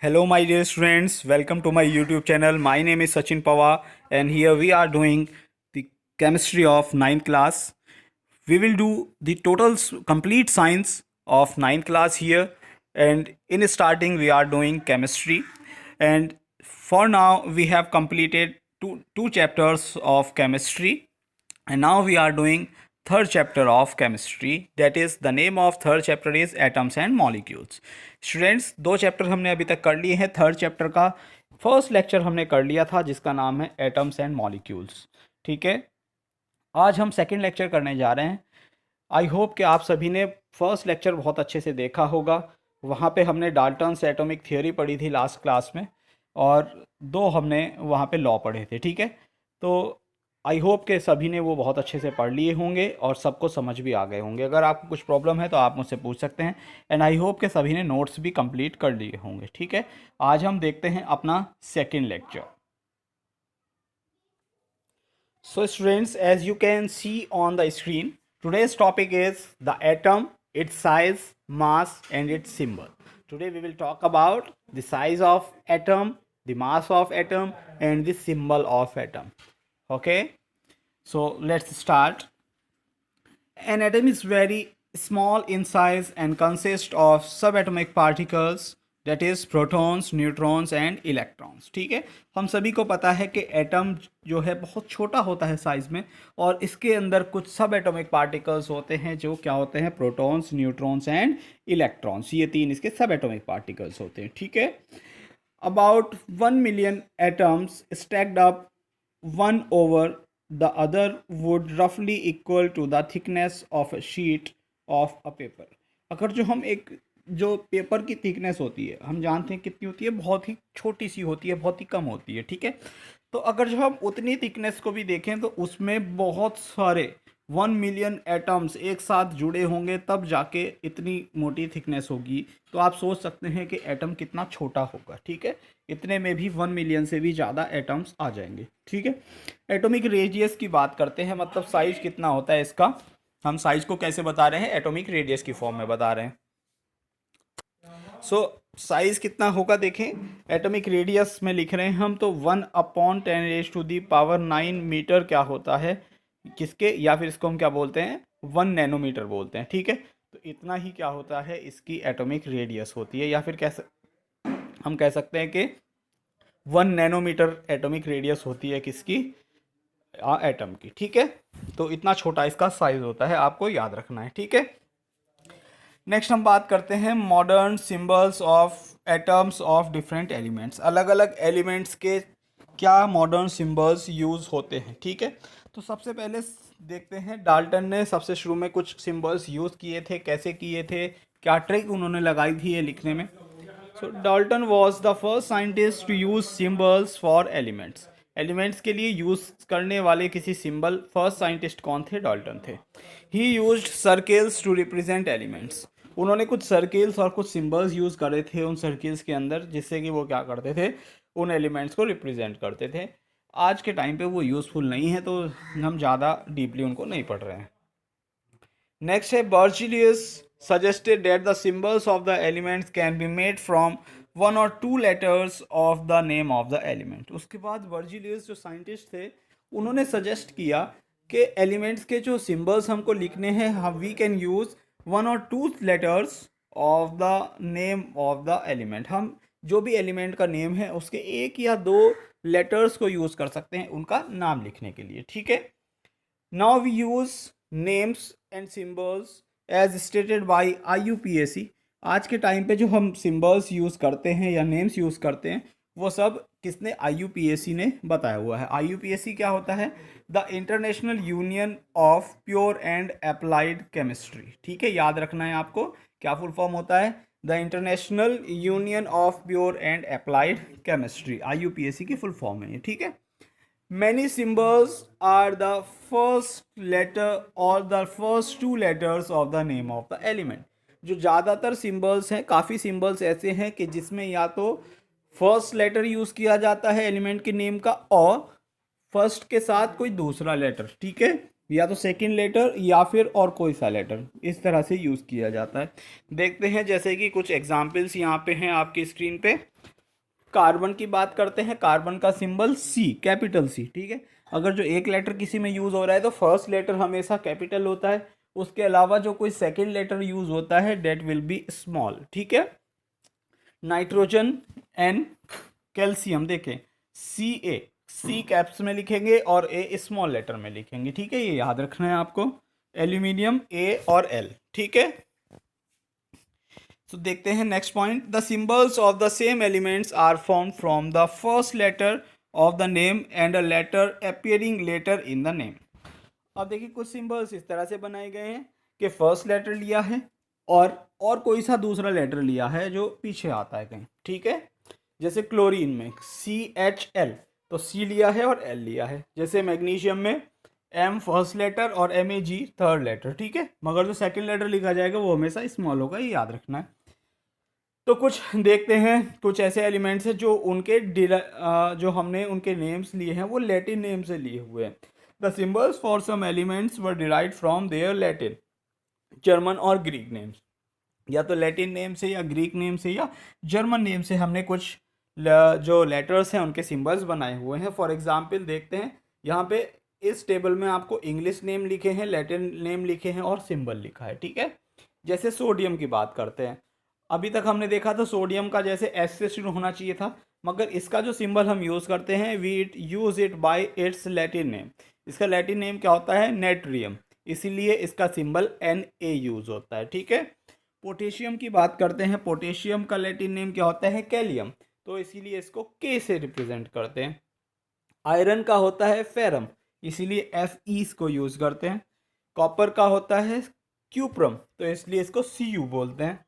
Hello, my dear students. Welcome to my YouTube channel. My name is Sachin Pawar, and here we are doing the chemistry of ninth class. We will do the total complete science of ninth class here, and in starting, we are doing chemistry. And for now, we have completed two chapters of chemistry, and now we are doing third chapter of chemistry. That is, the name of third chapter is atoms and molecules. Students, दो chapter हमने अभी तक कर लिए हैं. Third chapter का first lecture हमने कर लिया था, जिसका नाम है एटम्स एंड मॉलिक्यूल्स. ठीक है, आज हम सेकंड लेक्चर करने जा रहे हैं. आई होप कि आप सभी ने फर्स्ट लेक्चर बहुत अच्छे से देखा होगा. वहाँ पे हमने डाल्टन्स एटॉमिक थियोरी पढ़ी थी लास्ट क्लास में, और दो हमने वहाँ पे लॉ पढ़े थे. ठीक है, तो आई होप कि सभी ने वो बहुत अच्छे से पढ़ लिए होंगे और सबको समझ भी आ गए होंगे. अगर आपको कुछ प्रॉब्लम है तो आप मुझसे पूछ सकते हैं. एंड आई होप कि सभी ने नोट्स भी कंप्लीट कर लिए होंगे. ठीक है, आज हम देखते हैं अपना second lecture. So students, as you can see on the screen, today's topic is the atom, its size, mass and its symbol. Today we will talk about the size of atom, the mass of atom and the symbol of atom. Okay, so let's start. An atom is very small in size and consists of subatomic particles, that is protons, neutrons and electrons. ठीक है, हम सभी को पता है कि atom जो है बहुत छोटा होता है साइज में, और इसके अंदर कुछ सब एटॉमिक पार्टिकल्स होते हैं जो क्या होते हैं, प्रोटॉन्स, न्यूट्रॉन्स एंड इलेक्ट्रॉन्स. ये तीन इसके सब एटॉमिक पार्टिकल्स होते हैं. ठीक है, about 1 million atoms stacked up one over the other would roughly equal to the thickness of a sheet of a paper. अगर जो पेपर की थिकनेस होती है, हम जानते हैं कितनी होती है, बहुत ही छोटी सी होती है, बहुत ही कम होती है. ठीक है, तो अगर जब हम उतनी थिकनेस को भी देखें तो उसमें बहुत सारे 1 million एटम्स एक साथ जुड़े होंगे, तब जाके इतनी मोटी थिकनेस होगी. तो आप सोच सकते हैं कि एटम कितना छोटा होगा. ठीक है, इतने में भी 1 million से भी ज़्यादा एटम्स आ जाएंगे. ठीक है, एटॉमिक रेडियस की बात करते हैं, मतलब साइज कितना होता है इसका. हम साइज को कैसे बता रहे हैं, एटॉमिक रेडियस की फॉर्म में बता रहे हैं. सो साइज कितना होगा देखें, एटॉमिक रेडियस में लिख रहे हैं हम, तो 1/10⁹ मीटर क्या होता है किसके, या फिर इसको हम क्या बोलते हैं, 1 नैनोमीटर बोलते हैं. ठीक है, तो इतना ही क्या होता है, इसकी एटॉमिक रेडियस होती है, या फिर हम कह सकते हैं कि 1 नैनोमीटर एटॉमिक रेडियस होती है किसकी, एटम की. ठीक है, तो इतना छोटा इसका साइज होता है, आपको याद रखना है. ठीक है, नेक्स्ट हम बात करते हैं modern symbols of atoms of different elements. अलग अलग एलिमेंट्स के क्या मॉडर्न सिंबल्स यूज़ होते हैं. ठीक है, तो सबसे पहले देखते हैं, डाल्टन ने सबसे शुरू में कुछ सिंबल्स यूज़ किए थे. कैसे किए थे, क्या ट्रिक उन्होंने लगाई थी ये लिखने में. So Dalton was the first scientist to use symbols for elements. Elements के लिए यूज़ करने वाले किसी सिंबल फर्स्ट साइंटिस्ट कौन थे, डाल्टन थे. He used circles to represent elements. उन्होंने कुछ सर्किल्स और कुछ सिंबल्स यूज़ करे थे उन सर्किल्स के अंदर, जिससे कि वो क्या करते थे, उन एलिमेंट्स को रिप्रेजेंट करते थे. आज के टाइम पे वो यूज़फुल नहीं है, तो हम ज़्यादा डीपली उनको नहीं पढ़ रहे हैं. नेक्स्ट है, Berzelius suggested that the symbols of the elements can be made from 1 or 2 letters of the name of the element. उसके बाद वर्जिलियस जो साइंटिस्ट थे, उन्होंने सजेस्ट किया कि एलिमेंट्स के जो सिंबल्स हमको लिखने हैं, हम we can use 1 or 2 letters of the name of the element. हम जो भी एलिमेंट का नेम है उसके एक या दो लेटर्स को यूज़ कर सकते हैं उनका नाम लिखने के लिए. ठीक है, now we use names and symbols as stated by IUPAC. आज के टाइम पे जो हम सिंबल्स यूज़ करते हैं या नेम्स यूज़ करते हैं, वो सब किसने, IUPAC ने बताया हुआ है. IUPAC क्या होता है, the international union of pure and applied chemistry. ठीक है, याद रखना है आपको, क्या फुल फॉर्म होता है, the international union of pure and applied chemistry. IUPAC की फुल फॉर्म है ये. ठीक है, many symbols are the first letter or the first 2 letters of the name of the element. जो ज़्यादातर सिंबल्स हैं, काफ़ी सिंबल्स ऐसे हैं कि जिसमें या तो फर्स्ट लेटर यूज़ किया जाता है एलिमेंट के नेम का, और फर्स्ट के साथ कोई दूसरा लेटर. ठीक है, या तो सेकंड लेटर या फिर और कोई सा लेटर, इस तरह से यूज़ किया जाता है. देखते हैं, जैसे कि कुछ एग्जांपल्स यहाँ पे हैं आपकी स्क्रीन पे. कार्बन की बात करते हैं, कार्बन का सिंबल सी, कैपिटल सी, ठीक है। अगर जो एक लेटर किसी में यूज हो रहा है तो फर्स्ट लेटर हमेशा कैपिटल होता है, उसके अलावा जो कोई सेकंड लेटर यूज होता है डेट विल बी स्मॉल, ठीक है। नाइट्रोजन एन, कैल्शियम देखें सी ए, सी कैप्स में लिखेंगे और ए स्मॉल लेटर में लिखेंगे, ठीक है, ये याद रखना है आपको। एल्यूमिनियम ए और एल, ठीक है। तो देखते हैं next point, the symbols of the same elements are form from the first letter of the name and a letter appearing letter in the name. अब देखिए कुछ सिंबल्स इस तरह से बनाए गए हैं कि फर्स्ट लेटर लिया है और कोई सा दूसरा लेटर लिया है जो पीछे आता है कहीं, ठीक है। जैसे क्लोरीन में CHL, तो C लिया है और L लिया है। जैसे मैग्नीशियम में M फर्स्ट लेटर और MAG थर्ड लेटर, ठीक है, मगर जो सेकंड लेटर लिखा जाएगा वो हमेशा स्मॉल होगा, ये याद रखना है। तो कुछ देखते हैं, कुछ ऐसे एलिमेंट्स हैं जो उनके जो हमने उनके नेम्स लिए हैं वो लैटिन नेम से लिए हुए हैं। The symbols for some elements were derived from their Latin, German और ग्रीक नेम्स, या तो लैटिन नेम से या ग्रीक नेम से या जर्मन नेम से हमने कुछ जो लेटर्स हैं उनके सिंबल्स बनाए हुए हैं। फॉर एग्जांपल देखते हैं, यहाँ पे इस टेबल में आपको इंग्लिश नेम लिखे हैं, लैटिन नेम लिखे हैं और सिंबल लिखा है, ठीक है। जैसे सोडियम की बात करते हैं, अभी तक हमने देखा था सोडियम का जैसे एस से शुरू होना चाहिए था, मगर इसका जो सिंबल हम यूज़ करते हैं we it use it by its Latin name. इसका लैटिन नेम क्या होता है, नेट्रियम, इसीलिए इसका सिंबल Na यूज़ होता है, ठीक है। पोटेशियम की बात करते हैं, पोटेशियम का लैटिन नेम क्या होता है, कैलियम, तो इसीलिए इसको K से रिप्रेजेंट करते हैं। आयरन का होता है फेरम, इसीलिए Fe को यूज़ करते हैं। कॉपर का होता है क्यूप्रम, तो इसलिए इसको Cu बोलते हैं।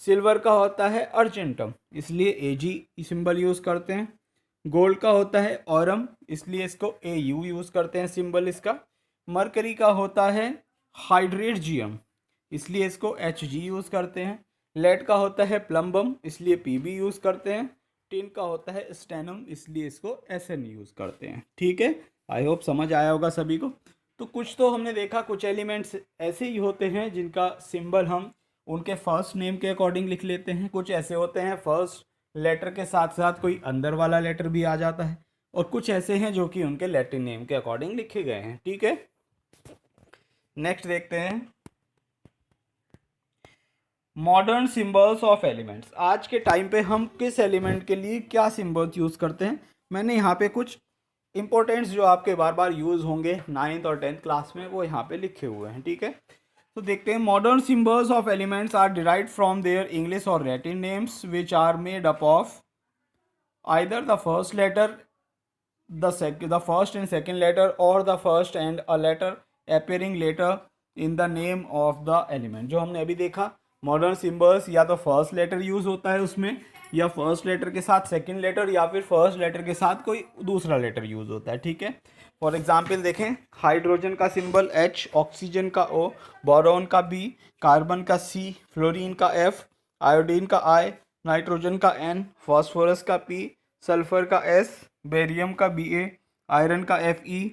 सिल्वर का होता है अर्जेंटम, इसलिए Ag सिंबल यूज़ करते हैं। गोल्ड का होता है ऑरम, इसलिए इसको Au यूज़ करते हैं सिंबल इसका। मरकरी का होता है हाइड्रेटजियम, इसलिए इसको Hg यूज़ करते हैं। लेड का होता है प्लम्बम, इसलिए Pb यूज़ करते हैं। टिन का होता है स्टेनम, इसलिए इसको Sn यूज़ करते हैं, ठीक है। आई होप समझ आया होगा सभी को। तो कुछ तो हमने देखा, कुछ एलिमेंट्स ऐसे ही होते हैं जिनका सिंबल हम उनके फर्स्ट नेम के अकॉर्डिंग लिख लेते हैं। कुछ ऐसे होते हैं फर्स्ट लेटर के साथ साथ कोई अंदर वाला लेटर भी आ जाता है, और कुछ ऐसे हैं जो कि उनके लैटिन नेम के अकॉर्डिंग लिखे गए हैं, ठीक है। नेक्स्ट देखते हैं मॉडर्न सिंबल्स ऑफ एलिमेंट्स। आज के टाइम पे हम किस एलिमेंट के लिए क्या सिंबल्स यूज़ करते हैं, मैंने यहाँ पे कुछ इंपॉर्टेंट्स जो आपके बार बार यूज़ होंगे 9th और 10th क्लास में वो यहाँ पे लिखे हुए हैं, ठीक है। तो देखते हैं, modern symbols of elements are derived from their English और Latin names which are made up of either the first letter, the first and second letter, or the first and a letter appearing later in the name of the element। जो हमने अभी देखा, modern symbols या तो first letter use होता है उसमें, या फर्स्ट लेटर के साथ सेकंड लेटर, या फिर फर्स्ट लेटर के साथ कोई दूसरा लेटर यूज होता है, ठीक है। फॉर एग्जाम्पल देखें, हाइड्रोजन का सिंबल H, ऑक्सीजन का O, बोरॉन का B, कार्बन का C, फ्लोरीन का F, आयोडीन का I, नाइट्रोजन का N, फॉस्फोरस का P, सल्फर का S, बेरियम का Ba, आयरन का Fe,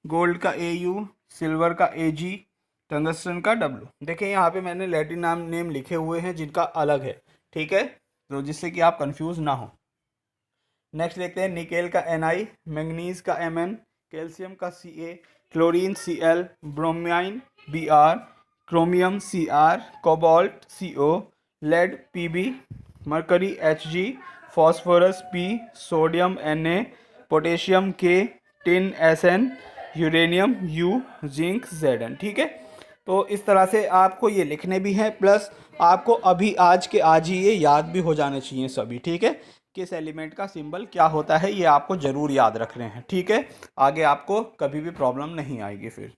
गोल्ड का Au, सिल्वर का Ag, टंगस्टन का W। देखें यहाँ पे मैंने लैटिन नाम नेम लिखे हुए हैं जिनका अलग है, ठीक है, तो जिससे कि आप कंफ्यूज ना हो। नेक्स्ट देखते हैं, निकेल का Ni, मैंगनीज का Mn, कैल्शियम का Ca, chlorine Cl, bromine Br, chromium Cr, cobalt Co, lead Pb, mercury Hg, phosphorus P, sodium Na, potassium K, tin Sn, uranium U, zinc Zn, ठीक है। तो इस तरह से आपको ये लिखने भी हैं, प्लस आपको अभी आज के आज ही ये याद भी हो जाने चाहिए सभी, ठीक है। किस एलिमेंट का सिंबल क्या होता है ये आपको ज़रूर याद रखने हैं, ठीक है, आगे आपको कभी भी प्रॉब्लम नहीं आएगी फिर।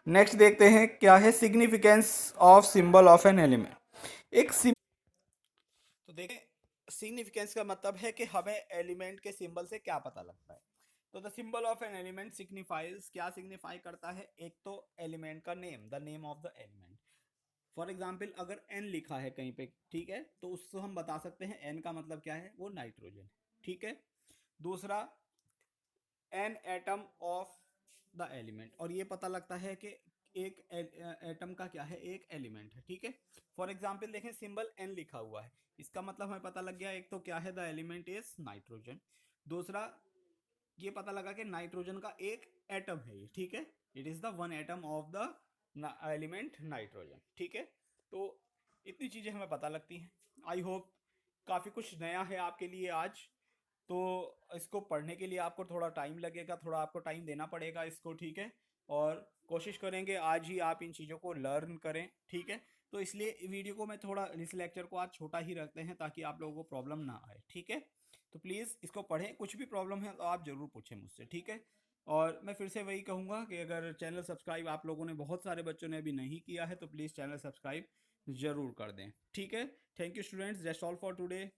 नेक्स्ट देखते हैं क्या है significance of symbol of an element. तो देखें, सिग्निफिकेंस का मतलब है कि हमें एलिमेंट के सिंबल से क्या पता लगता है। तो the symbol of an element signifies, क्या सिग्निफाई करता है, एक तो एलिमेंट का name, the name of the element. For example अगर एन लिखा है कहीं पे, ठीक है, तो उससे हम बता सकते हैं एन का मतलब क्या है, वो नाइट्रोजन, ठीक है। दूसरा, an atom of the element, और ये पता लगता है कि एक एटम का क्या है, एक एलिमेंट है, ठीक है। फॉर एग्जाम्पल देखें, सिंबल एन लिखा हुआ है, इसका मतलब हमें पता लग गया, एक तो क्या है, द एलिमेंट इज नाइट्रोजन। दूसरा, ये पता लगा कि नाइट्रोजन का एक एटम है ये, ठीक है, it is the one atom of the element nitrogen, ठीक है। तो इतनी चीज़ें हमें पता लगती हैं। आई होप काफ़ी कुछ नया है आपके लिए आज। तो इसको पढ़ने के लिए आपको थोड़ा टाइम लगेगा, थोड़ा आपको टाइम देना पड़ेगा इसको, ठीक है। और कोशिश करेंगे आज ही आप इन चीज़ों को लर्न करें, ठीक है। तो इसलिए वीडियो को मैं थोड़ा, इस लेक्चर को आज छोटा ही रखते हैं ताकि आप लोगों को प्रॉब्लम ना आए, ठीक है। तो प्लीज़ इसको पढ़ें, कुछ भी प्रॉब्लम है तो आप ज़रूर पूछें मुझसे, ठीक है। और मैं फिर से वही कहूँगा कि अगर चैनल सब्सक्राइब आप लोगों ने, बहुत सारे बच्चों ने अभी नहीं किया है, तो प्लीज़ चैनल सब्सक्राइब ज़रूर कर दें, ठीक है। Thank you students, that's all for today.